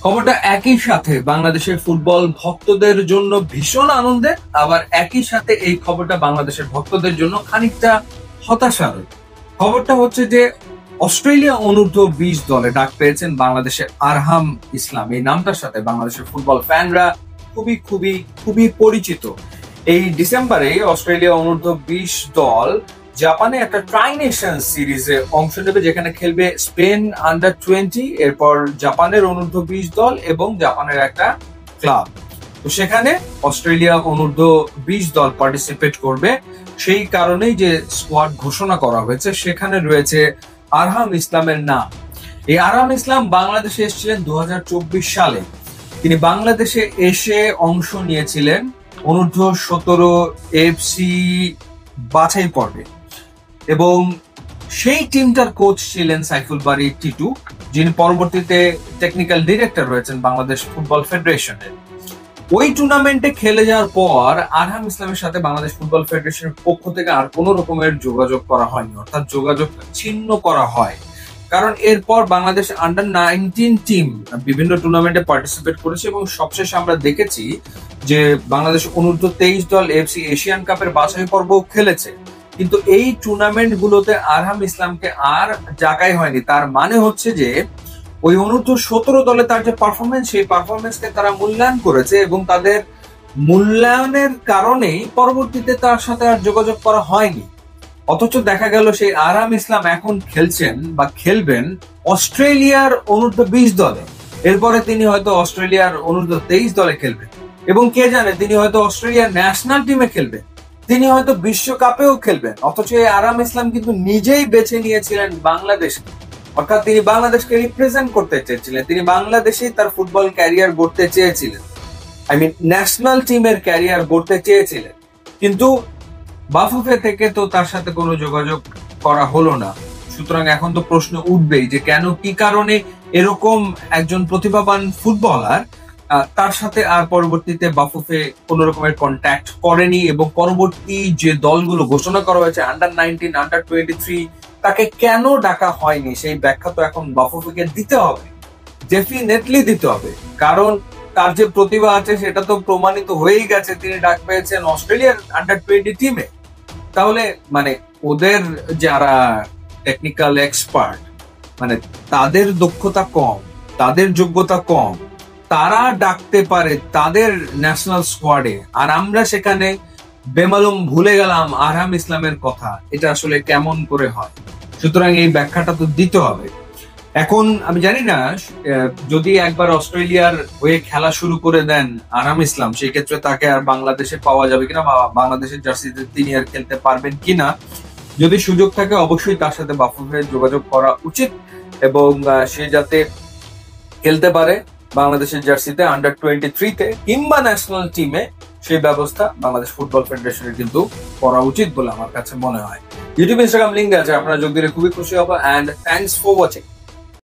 খবরটা একই সাথে বাংলাদেশের ফুটবল ভক্তদের জন্য ভীষণ আনন্দের, আবার একই সাথে এই খবরটা বাংলাদেশের ভক্তদের জন্য খানিকটা হতাশার। খবরটা হচ্ছে যে অস্ট্রেলিয়া অনূর্ধ্ব-20 দলে ডাক পেয়েছেন বাংলাদেশের আরহাম ইসলাম। এই নামটার সাথে বাংলাদেশের ফুটবল ফ্যানরা খুবই খুবই খুবই পরিচিত। এই ডিসেম্বরে অস্ট্রেলিয়া অনূর্ধ্ব-20 দল জাপানে একটা ট্রাই নেশনস সিরিজে অংশ নেবে, যেখানে খেলবে স্পেন আন্ডার-20, এরপর জাপানের অনূর্ধ্ব-20 দল এবং জাপানের একটা ক্লাব। তো সেখানে অস্ট্রেলিয়া অনূর্ধ্ব-20 দল পার্টিসিপেট করবে। সেই কারণেই যে স্কোয়াড ঘোষণা করা হয়েছে সেখানে রয়েছে আরহাম ইসলামের নাম। এই আরহাম ইসলাম বাংলাদেশে এসেছিলেন 2024 সালে। তিনি বাংলাদেশে এসে অংশ নিয়েছিলেন অনূর্ধ্ব-17 এফসি বাছাই পর্বে, এবং সেই টিমটার কোচ ছিলেন সাইফুল বারী টিটু, যিনি পরবর্তীতে টেকনিক্যাল ডিরেক্টর রয়েছেন বাংলাদেশ ফুটবল ফেডারেশনের। ওই টুর্নামেন্টে খেলে যাওয়ার পর আরহাম ইসলামের সাথে বাংলাদেশ ফুটবল ফেডারেশনের পক্ষ থেকে আর কোনো রকমের যোগাযোগ করা হয়নি, অর্থাৎ যোগাযোগ ছিন্ন করা হয়। কারণ এরপর বাংলাদেশ আন্ডার-19 টিম বিভিন্ন টুর্নামেন্টে পার্টিসিপেট করেছে এবং সবশেষে আমরা দেখেছি যে বাংলাদেশ অনূর্ধ্ব-23 দল এফসি এশিয়ান কাপের বাছাই পর্ব খেলেছে। কিন্তু এই টুর্নামেন্ট গুলোতে আরহাম ইসলামকে আর জাগাই হয়নি। তার মানে হচ্ছে যে ওই অনূর্ধ্ব-17 দলে তার যে পারফরমেন্স, সেই পারফরমেন্সকে তারা মূল্যায়ন করেছে এবং তাদের মূল্যায়নের কারণেই পরবর্তীতে তার সাথে আর যোগাযোগ করা হয়নি। অথচ দেখা গেল সেই আরহাম ইসলাম এখন খেলছেন বা খেলবেন অস্ট্রেলিয়ার অনূর্ধ্ব-20 দলে। এরপরে তিনি হয়তো অস্ট্রেলিয়ার অনূর্ধ্ব-23 দলে খেলবেন, এবং কে জানে তিনি হয়তো অস্ট্রেলিয়ার ন্যাশনাল টিমে খেলবেন, তিনি হয়তো বিশ্বকাপেও খেলবেন। অথচ এই আরহাম ইসলাম কিন্তু নিজেই বেছে নিয়েছিলেন বাংলাদেশকে, অর্থাৎ তিনি বাংলাদেশকে রিপ্রেজেন্ট করতে চেয়েছিলেন, তিনি বাংলাদেশেই তার ফুটবল ক্যারিয়ার গড়তে চেয়েছিলেন, ন্যাশনাল টিমের ক্যারিয়ার গড়তে চেয়েছিলেন। কিন্তু বাফুফে থেকে তো তার সাথে কোনো যোগাযোগ করা হলো না। সুতরাং এখন তো প্রশ্ন উঠবেই যে কেন, কি কারণে এরকম একজন প্রতিভাবান ফুটবলার তার সাথে আর পরবর্তীতে বাফুফে কোন রকমের কন্ট্যাক্ট করেনি, এবং পরবর্তী যে দলগুলো ঘোষণা করা হয়েছে আন্ডার-19, আন্ডার-23, তাকে কেন ডাকা হয়নি, সেই ব্যাখ্যা তো এখন বাফুফেকে দিতে হবে, ডেফিনেটলি দিতে হবে। কারণ তার যে প্রতিভা আছে সেটা তো প্রমাণিত হয়েই গেছে। তিনি ডাক পেয়েছেন অস্ট্রেলিয়ার আন্ডার-20 টিমে। তাহলে ওদের যারা টেকনিক্যাল এক্সপার্ট, তাদের দক্ষতা কম, তাদের যোগ্যতা কম, তারা ডাকতে পারে তাদের ন্যাশনাল স্কোয়াডে, আর আমরা সেখানে বেমালুম ভুলে গেলাম আরহাম ইসলামের কথা। এটা আসলে কেমন করে হয়? সুতরাং এই ব্যাখ্যাটা তো দিতে হবে। এখন আমি জানি না যদি একবার অস্ট্রেলিয়ার হয়ে খেলা শুরু করে দেন আরহাম ইসলাম, সেই ক্ষেত্রে তাকে আর বাংলাদেশে পাওয়া যাবে কিনা বা বাংলাদেশের জার্সিতে তিনি আর খেলতে পারবেন কিনা। যদি সুযোগ থাকে অবশ্যই তার সাথে বাফুফের যোগাযোগ করা উচিত, এবং সে যাতে খেলতে পারে বাংলাদেশের জার্সিতে আন্ডার-23-তে কিংবা ন্যাশনাল টিমে, সেই ব্যবস্থা বাংলাদেশ ফুটবল ফেডারেশনের কিন্তু করা উচিত বলে আমার কাছে মনে হয়। ইউটিউব, ইনস্টাগ্রাম লিঙ্ক আছে, আপনারা যোগ দিলে খুবই খুশি হবো। And thanks for watching.